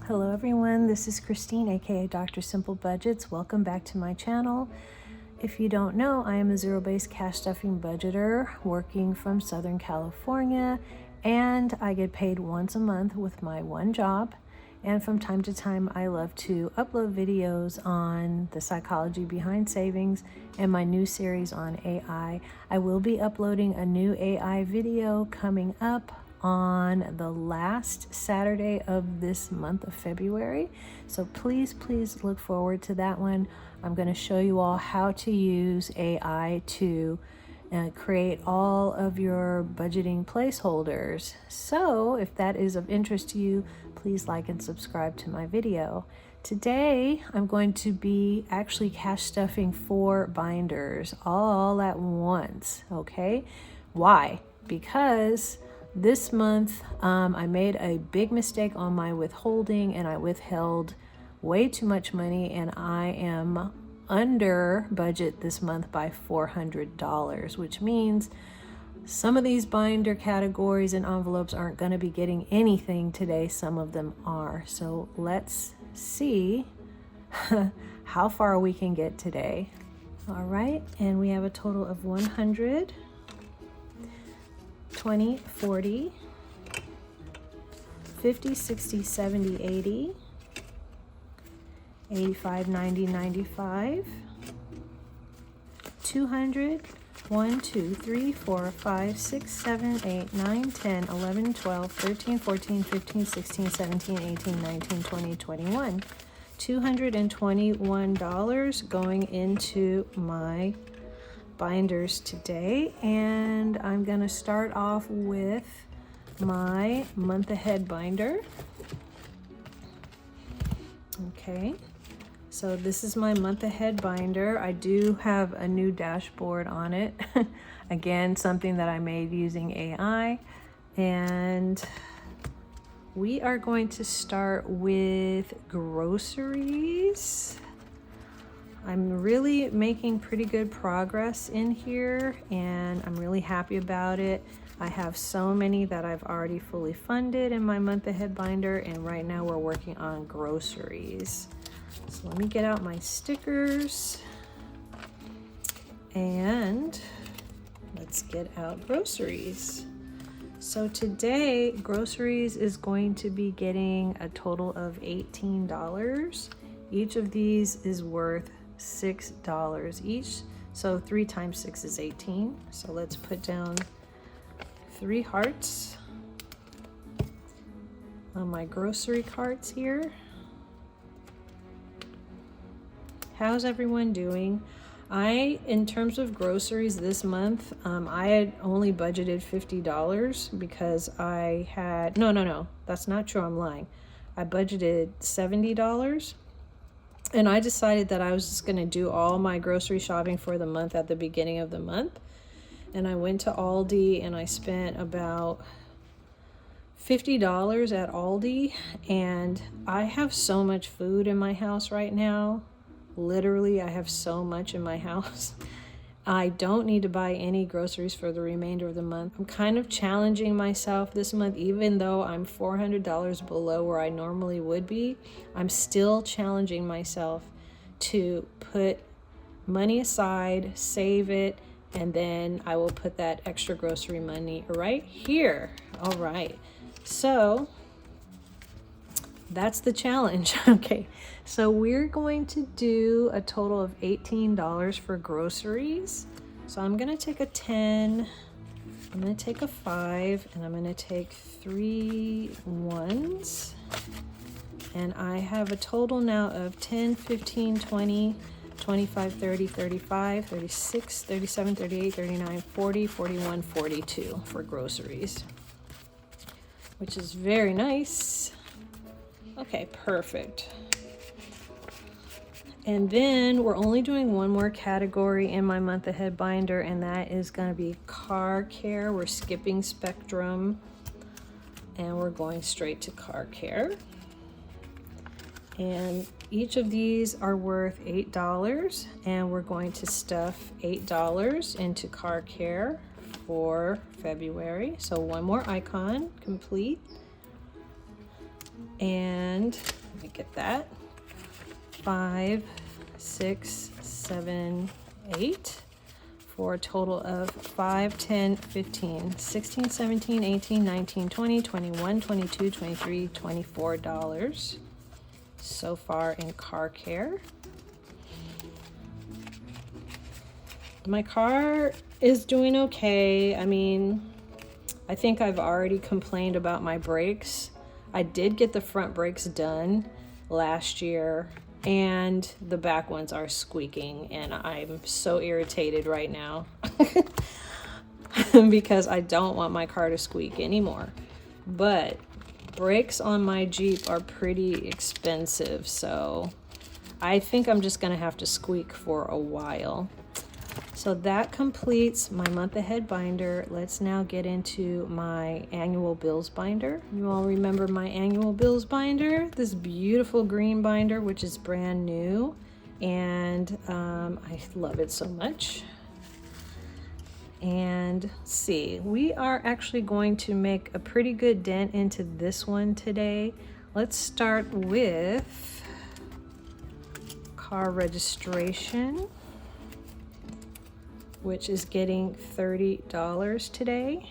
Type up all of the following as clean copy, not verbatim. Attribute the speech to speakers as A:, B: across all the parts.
A: Hello everyone, this is Christine, aka Dr. Simple Budgets. Welcome back to my channel. If you don't know, I am a zero-based cash stuffing budgeter working from Southern California, and I get paid once a month with my one job. And from time to time, I love to upload videos on the psychology behind savings and my new series on AI. I will be uploading a new AI video coming up on the last Saturday of this month of February. So please look forward to that one. I'm going to show you all how to use AI to create all of your budgeting placeholders. So if that is of interest to you, please like and subscribe to my video. Today, I'm going to be actually cash stuffing 4 binders all at once, okay? Why? Because this month, I made a big mistake on my withholding and I withheld way too much money, and I am under budget this month by $400, which means some of these binder categories and envelopes aren't going to be getting anything today. Some of them are. So let's see how far we can get today. All right, and we have a total of 100, 20, 40, 50, 60, 70, 80, 85, 90, 95, 200, 1, 2, 3, 4, 5, 6, 7, 8, 9, 10, 11, 12, 13, 14, 15, 16, 17, 18, 19, 20, 21. $221 going into my binders today, and I'm going to start off with my month ahead binder. Okay, so this is my month ahead binder. I do have a new dashboard on it. Again, something that I made using AI, and we are going to start with groceries. I'm really making pretty good progress in here, and I'm really happy about it. I have so many that I've already fully funded in my month ahead binder, and right now we're working on groceries. So let me get out my stickers and let's get out groceries. So today, groceries is going to be getting a total of $18. Each of these is worth $6 each. So 3 times 6 is 18. So let's put down 3 hearts on my grocery carts here. How's everyone doing? In terms of groceries this month, I had only budgeted $50 because I had, no, that's not true, I'm lying. I budgeted $70, and I decided that I was just gonna do all my grocery shopping for the month at the beginning of the month. And I went to Aldi and I spent about $50 at Aldi, and I have so much food in my house right now. Literally, I have so much in my house. I don't need to buy any groceries for the remainder of the month. I'm kind of challenging myself this month, even though I'm $400 below where I normally would be. I'm still challenging myself to put money aside, save it, and then I will put that extra grocery money right here. All right, so that's the challenge. Okay, so we're going to do a total of $18 for groceries. So I'm gonna take a 10, I'm gonna take a 5, and I'm gonna take 3 1s. And I have a total now of 10, 15, 20, 25, 30, 35, 36, 37, 38, 39, 40, 41, 42 for groceries, which is very nice. Okay, perfect. And then we're only doing one more category in my month ahead binder, and that is going to be car care. We're skipping Spectrum and we're going straight to car care. And each of these are worth $8, and we're going to stuff $8 into car care for February. So one more icon complete. And get that. 5, 6, 7, 8, for a total of 5, 10, 15, 16, 17, 18, 19, 20, 21, 22, 23, $24 so far in car care. My car is doing okay. I mean, I think I've already complained about my brakes. I did get the front brakes done last year, and the back ones are squeaking, and I'm so irritated right now because I don't want my car to squeak anymore. But brakes on my Jeep are pretty expensive, so I think I'm just gonna have to squeak for a while. So that completes my month ahead binder. Let's now get into my annual bills binder. You all remember my annual bills binder, this beautiful green binder, which is brand new, and I love it so much. And see, we are actually going to make a pretty good dent into this one today. Let's start with car registration, which is getting $30 today.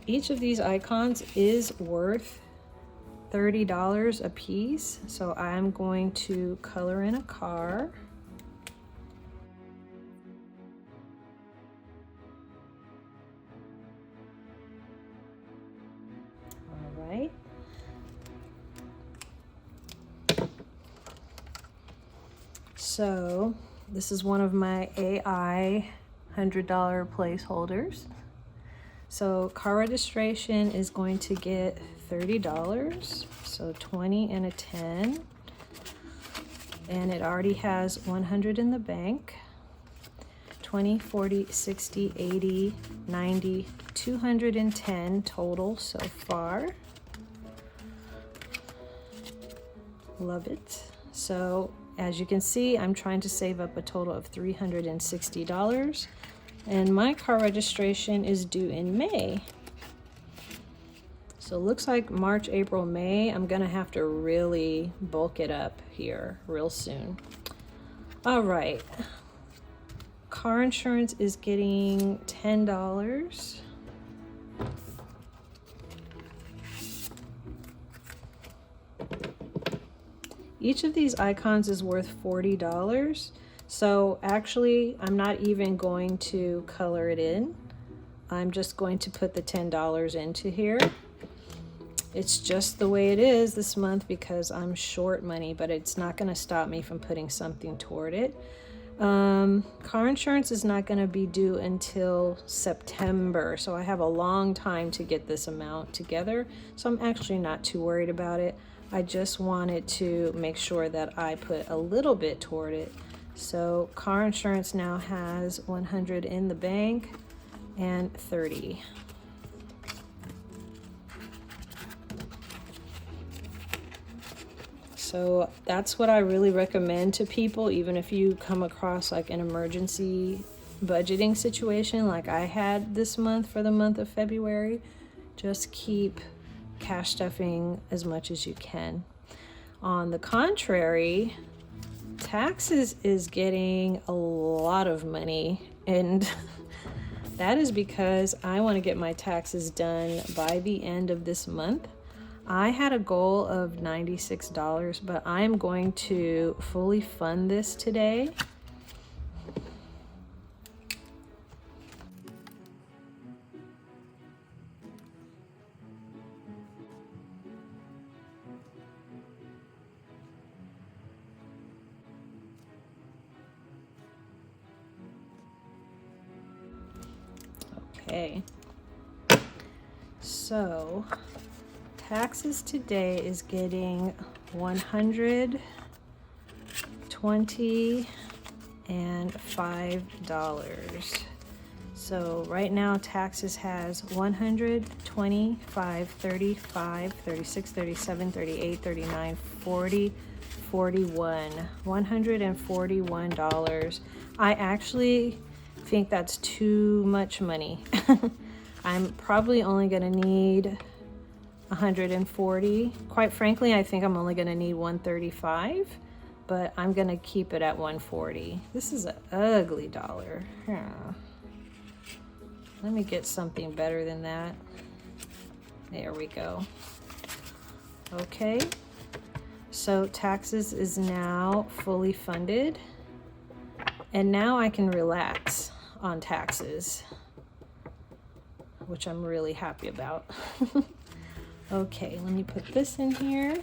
A: Each of these icons is worth $30 a piece, so I'm going to color in a car. All right. So this is one of my AI $100 placeholders. So car registration is going to get $30, so 20 and a 10. And it already has 100 in the bank. 20, 40, 60, 80, 90, 210 total so far. Love it. So as you can see, I'm trying to save up a total of $360, and my car registration is due in May. So it looks like March, April, May, I'm gonna have to really bulk it up here real soon. All right, car insurance is getting $10. Each of these icons is worth $40. So actually, I'm not even going to color it in. I'm just going to put the $10 into here. It's just the way it is this month because I'm short money, but it's not going to stop me from putting something toward it. Car insurance is not going to be due until September, so I have a long time to get this amount together. So I'm actually not too worried about it. I just wanted to make sure that I put a little bit toward it. So car insurance now has 100 in the bank and 30. So that's what I really recommend to people, even if you come across like an emergency budgeting situation like I had this month for the month of February. Just keep cash stuffing as much as you can. On the contrary, taxes is getting a lot of money, and that is because I want to get my taxes done by the end of this month. I had a goal of $96, but I'm going to fully fund this today. Okay, so taxes today is getting $120 and $5. So right now taxes has 100, 25, 35, 36, 37, 38, 39, 40, 41, $141. I actually think that's too much money. I'm probably only gonna need 140. Quite frankly, I think I'm only going to need 135, but I'm going to keep it at 140. This is an ugly dollar. Yeah. Let me get something better than that. There we go. Okay. So taxes is now fully funded. And now I can relax on taxes, which I'm really happy about. Okay, let me put this in here.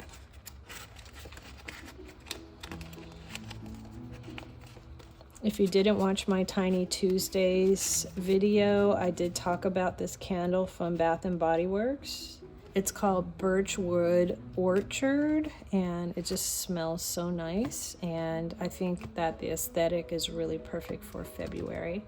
A: If you didn't watch my Tiny Tuesdays video, I did talk about this candle from Bath and Body Works. It's called Birchwood Orchard, and it just smells so nice. And I think that the aesthetic is really perfect for February.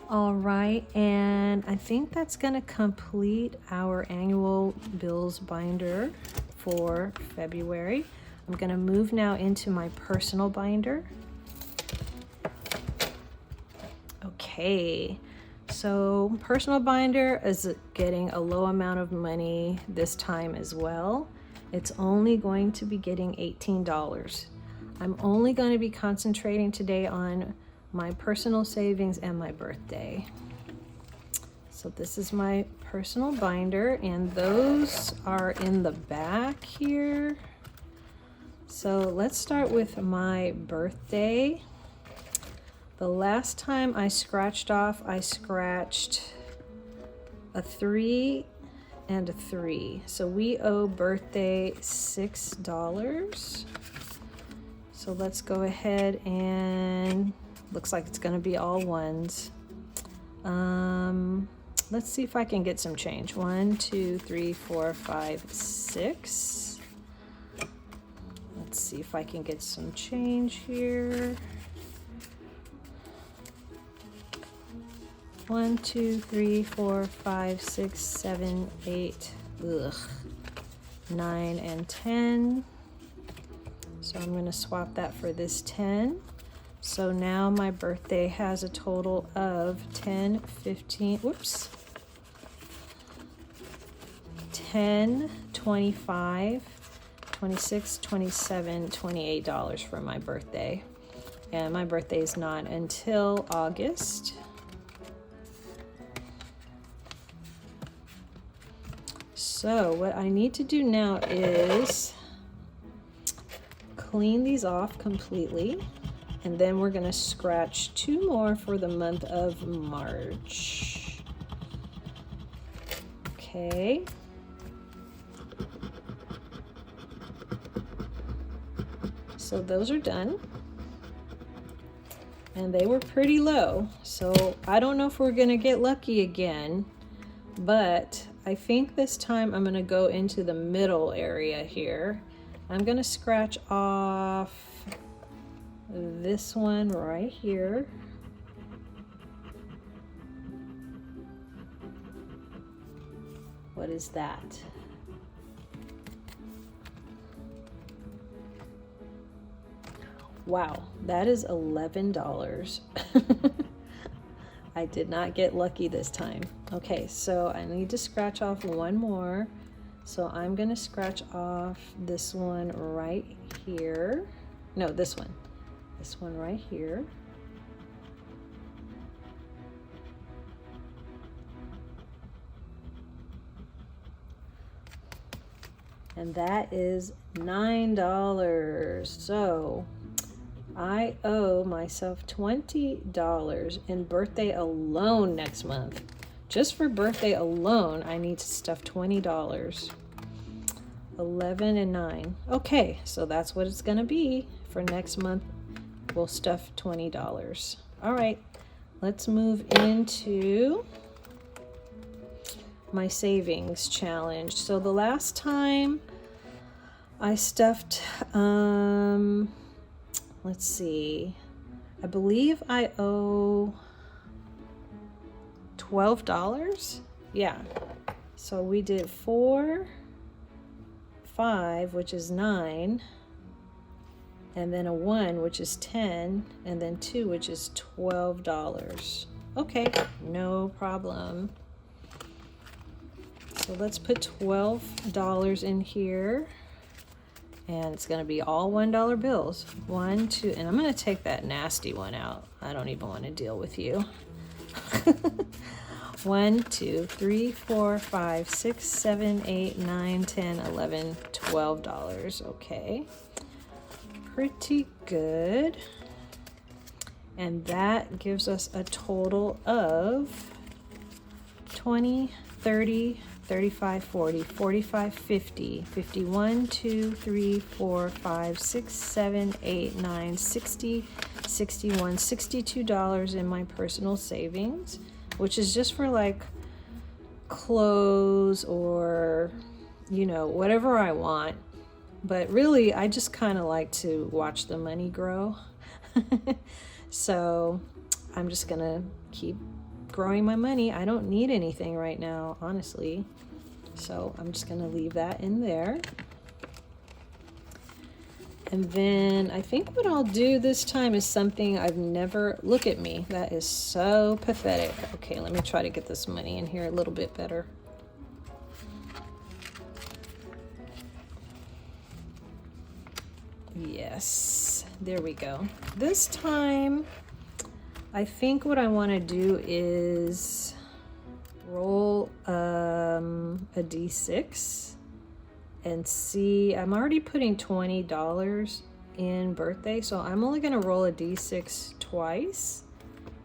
A: All right, and I think that's gonna complete our annual bills binder for February. I'm gonna move now into my personal binder. Okay, so personal binder is getting a low amount of money this time as well. It's only going to be getting $18. I'm only going to be concentrating today on my personal savings and my birthday. So this is my personal binder, and those are in the back here. So let's start with my birthday. The last time I scratched off, I scratched a 3 and a 3. So we owe birthday $6. So let's go ahead and looks like it's gonna be all ones. Let's see if I can get some change. 1, 2, 3, 4, 5, 6. Let's see if I can get some change here. 1, 2, 3, 4, 5, 6, 7, 8, 9, and 10. So I'm going to swap that for this 10. So now my birthday has a total of 10, 15, whoops, 10, 25, 26, 27, $28 for my birthday. And my birthday is not until August. So what I need to do now is clean these off completely, and then we're going to scratch 2 more for the month of March. Okay. So those are done. And they were pretty low. So I don't know if we're going to get lucky again, but I think this time I'm going to go into the middle area here. I'm going to scratch off this one right here. What is that? Wow, that is $11. I did not get lucky this time. Okay, so I need to scratch off one more. So I'm going to scratch off this one right here. No, this one. This one right here. And that is $9. So I owe myself $20 in birthday alone next month. Just for birthday alone, I need to stuff $20. 11 and 9. Okay, so that's what it's going to be for next month. We'll stuff $20. All right, let's move into my savings challenge. So the last time I stuffed, let's see, I believe I owe $12. Yeah, so we did 4, 5, which is 9, and then a 1, which is 10, and then 2, which is $12. Okay, no problem. So let's put $12 in here. And it's going to be all $1 bills. 1, 2, and I'm going to take that nasty one out. I don't even want to deal with you. 1, 2, 3, 4, 5, 6, 7, 8, 9, 10, 11, $12. Okay. Pretty good. And that gives us a total of 20, 30, 35, 40, 45, 50, 51, 2, 3, 4, 5, 6, 7, 8, 9, 60, 61, $62 in my personal savings, which is just for like clothes or, you know, whatever I want. But really, I just kind of like to watch the money grow. So I'm just gonna keep growing my money. I don't need anything right now, honestly. So I'm just gonna leave that in there. And then I think what I'll do this time is something I've never, look at me, that is so pathetic. Okay, let me try to get this money in here a little bit better. Yes, there we go. This time, I think what I want to do is roll a D6 and see. I'm already putting $20 in birthday, so I'm only going to roll a D6 twice,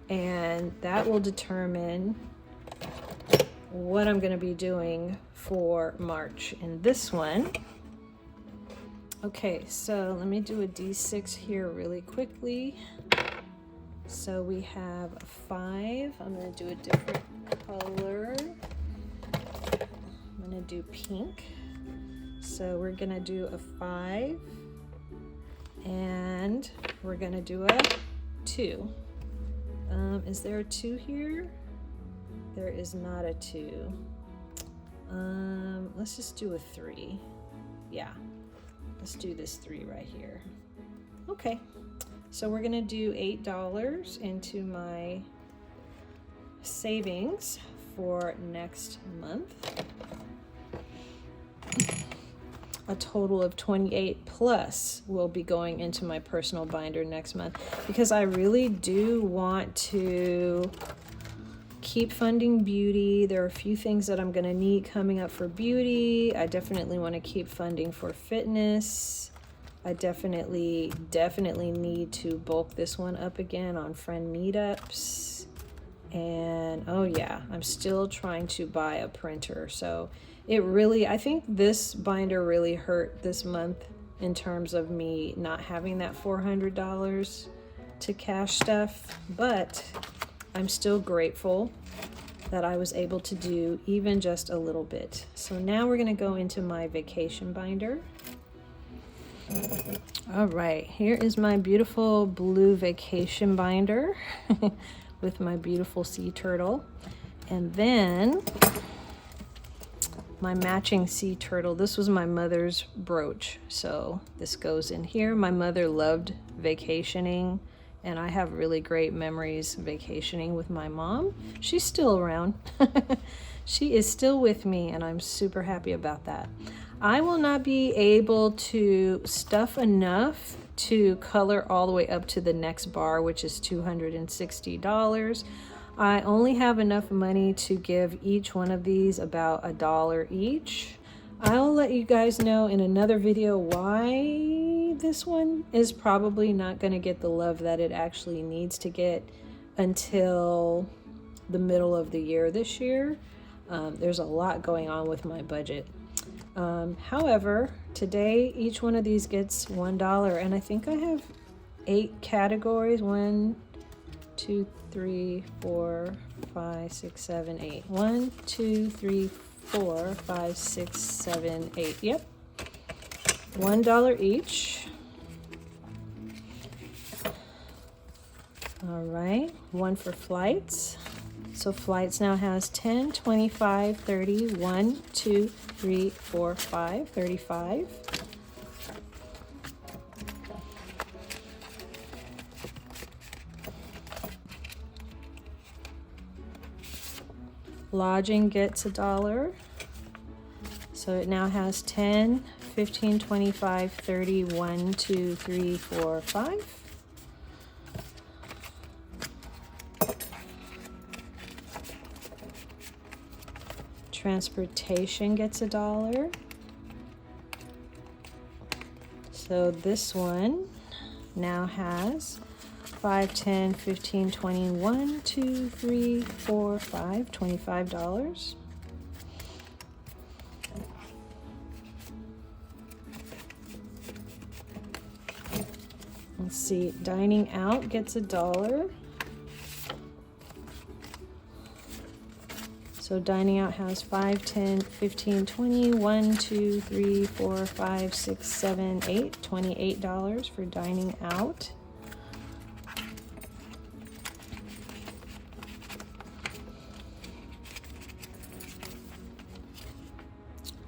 A: and that will determine what I'm going to be doing for March in this one. Okay, so let me do a D6 here really quickly. So we have a 5. I'm going to do a different color. I'm going to do pink. So we're going to do a 5. And we're going to do a 2. Is there a 2 here? There is not a 2. Let's just do a 3. Yeah. Let's do this 3 right here. Okay, so we're gonna do $8 into my savings for next month. A total of 28 plus will be going into my personal binder next month, because I really do want to keep funding beauty. There are a few things that I'm going to need coming up for beauty. I definitely want to keep funding for fitness. I definitely need to bulk this one up again on friend meetups. And oh yeah, I'm still trying to buy a printer. So it really, I think this binder really hurt this month in terms of me not having that $400 to cash stuff, but I'm still grateful that I was able to do even just a little bit. So now we're gonna go into my vacation binder. All right, here is my beautiful blue vacation binder with my beautiful sea turtle. And then my matching sea turtle. This was my mother's brooch, so this goes in here. My mother loved vacationing, and I have really great memories vacationing with my mom. She's still around. She is still with me, and I'm super happy about that. I will not be able to stuff enough to color all the way up to the next bar, which is $260. I only have enough money to give each one of these about $1 each. I'll let you guys know in another video why this one is probably not going to get the love that it actually needs to get until the middle of the year this year. There's a lot going on with my budget. However, today each one of these gets $1, and I think I have 8 categories. 1, 2, 3, 4, 5, 6, 7, 8. 1, 2, 3, 4, 5, 6, 7, 8. Yep. $1 each. All right. 1 for flights. So flights now has 10, 25, 30, 1, 2, 3, 4, 5, 35. Lodging gets $1. So it now has 10, 15, 25, 30, 1, 2, 3, 4, 5. Transportation gets $1. So this one now has 5, 10, 15, 20, 1, 2, 3, 4, 5, $25. Let's see, dining out gets $1. So dining out has 5, 10, 15, 20, 1, 2, 3, 4, 5, 6, 7, 8, $28 for dining out.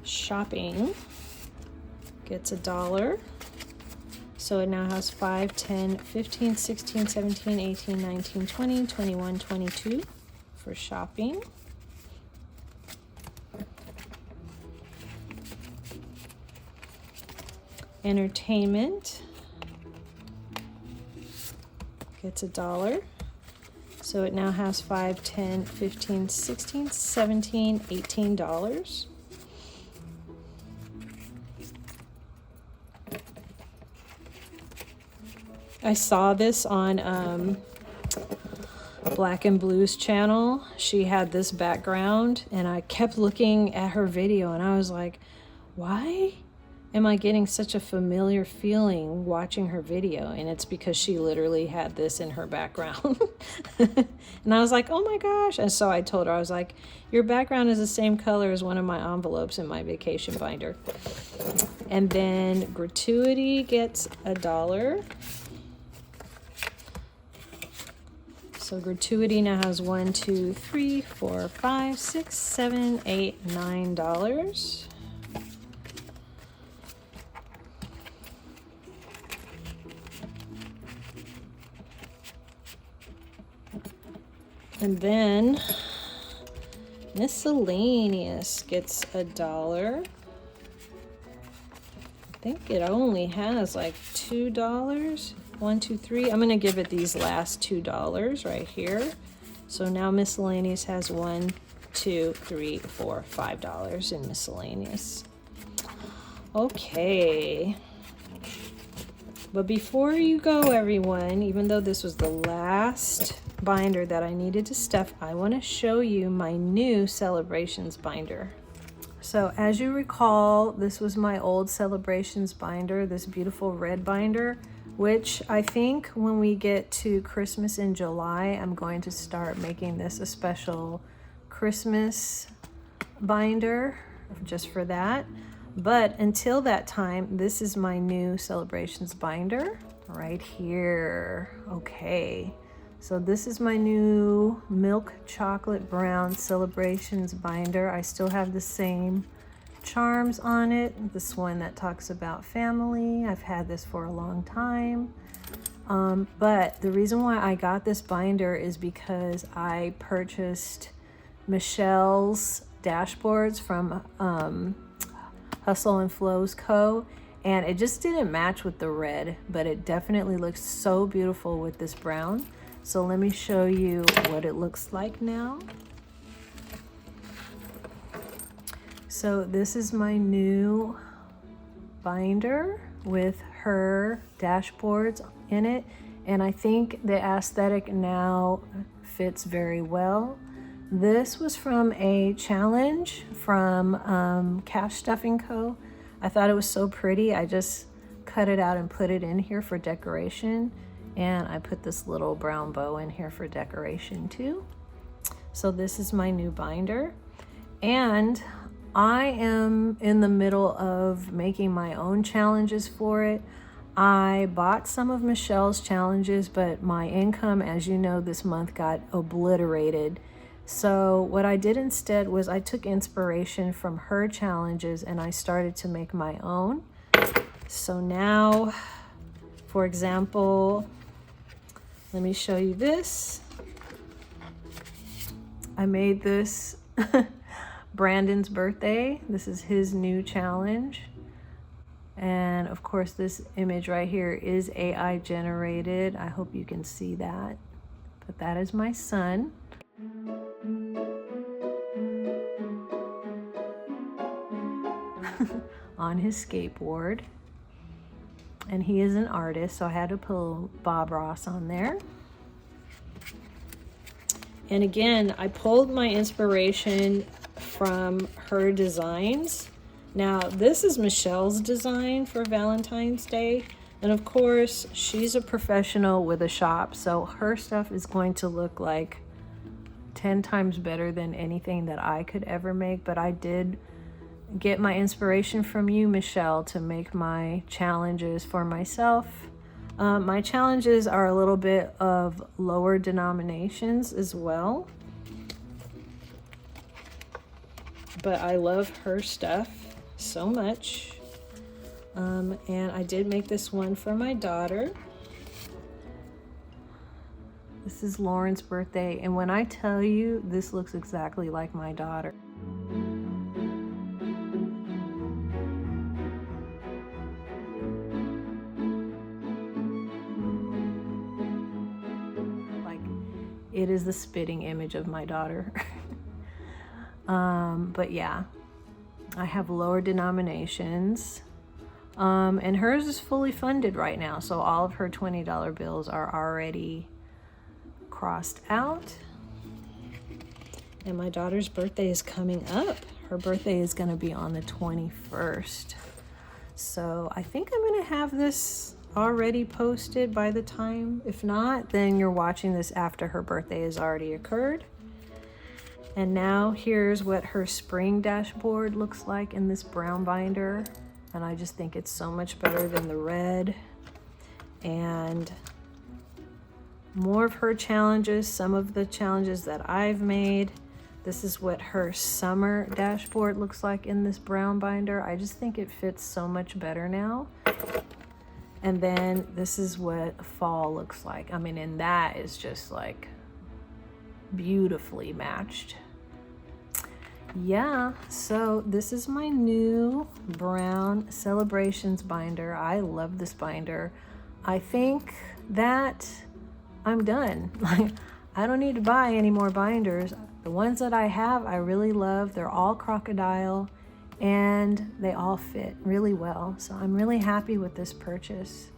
A: Shopping gets $1. So it now has 5, 10, 15, 16, 17, 18, 19, 20, 21, 22 for shopping. Entertainment gets $1. So it now has 5, 10, 15, 16, 17, $18. I saw this on Black and Blue's channel. She had this background and I kept looking at her video and I was like, why am I getting such a familiar feeling watching her video? And it's because she literally had this in her background. And I was like, oh my gosh. And so I told her, I was like, your background is the same color as one of my envelopes in my vacation binder. And then gratuity gets $1. So gratuity now has 1, 2, 3, 4, 5, 6, 7, 8, $9. And then miscellaneous gets $1. I think it only has like $2. 1, 2, 3. I'm gonna give it these last $2 right here. So now miscellaneous has 1, 2, 3, 4, $5 in miscellaneous. Okay. But before you go, everyone, even though this was the last binder that I needed to stuff, I want to show you my new Celebrations binder. So as you recall, this was my old Celebrations binder, this beautiful red binder, which I think when we get to Christmas in July, I'm going to start making this a special Christmas binder just for that. But until that time, this is my new Celebrations binder right here. Okay, so this is my new milk chocolate brown Celebrations binder. I still have the same charms on it. This one that talks about family. I've had this for a long time. But the reason why I got this binder is because I purchased Michelle's dashboards from Hustle and Flows Co. And it just didn't match with the red, but it definitely looks so beautiful with this brown. So let me show you what it looks like now. So this is my new binder with her dashboards in it. And I think the aesthetic now fits very well. This was from a challenge from Cash Stuffing Co. I thought it was so pretty. I just cut it out and put it in here for decoration. And I put this little brown bow in here for decoration too. So this is my new binder. And I am in the middle of making my own challenges for it. I bought some of Michelle's challenges, but my income, as you know, this month got obliterated. So what I did instead was I took inspiration from her challenges and I started to make my own. So now, for example, let me show you this. I made this Brandon's birthday. This is his new challenge. And of course, this image right here is AI generated. I hope you can see that. But that is my son. On his skateboard. And he is an artist, so I had to put Bob Ross on there. And again, I pulled my inspiration from her designs. Now, this is Michelle's design for Valentine's Day. And of course, she's a professional with a shop, so her stuff is going to look like 10 times better than anything that I could ever make. But I did get my inspiration from you, Michelle, to make my challenges for myself. My challenges are a little bit of lower denominations as well. But I love her stuff so much. And I did make this one for my daughter. This is Lauren's birthday, and when I tell you, this looks exactly like my daughter. Like, it is the spitting image of my daughter. But yeah, I have lower denominations. And hers is fully funded right now, so all of her $20 bills are already crossed out. And my daughter's birthday is coming up. Her birthday is going to be on the 21st. So I think I'm going to have this already posted by the time. If not, then you're watching this after her birthday has already occurred. And now here's what her spring dashboard looks like in this brown binder. And I just think it's so much better than the red. And more of her challenges, some of the challenges that I've made. This is what her summer dashboard looks like in this brown binder. I just think it fits so much better now. And then this is what fall looks like. I mean, and that is just like beautifully matched. Yeah, so this is my new brown Celebrations binder. I love this binder. I think that I'm done. Like, I don't need to buy any more binders. The ones that I have, I really love. They're all crocodile and they all fit really well. So I'm really happy with this purchase.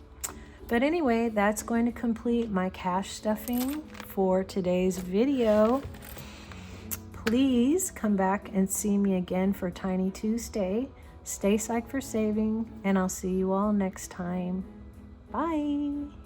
A: But anyway, that's going to complete my cash stuffing for today's video. Please come back and see me again for Tiny Tuesday. Stay psyched for saving, and I'll see you all next time. Bye.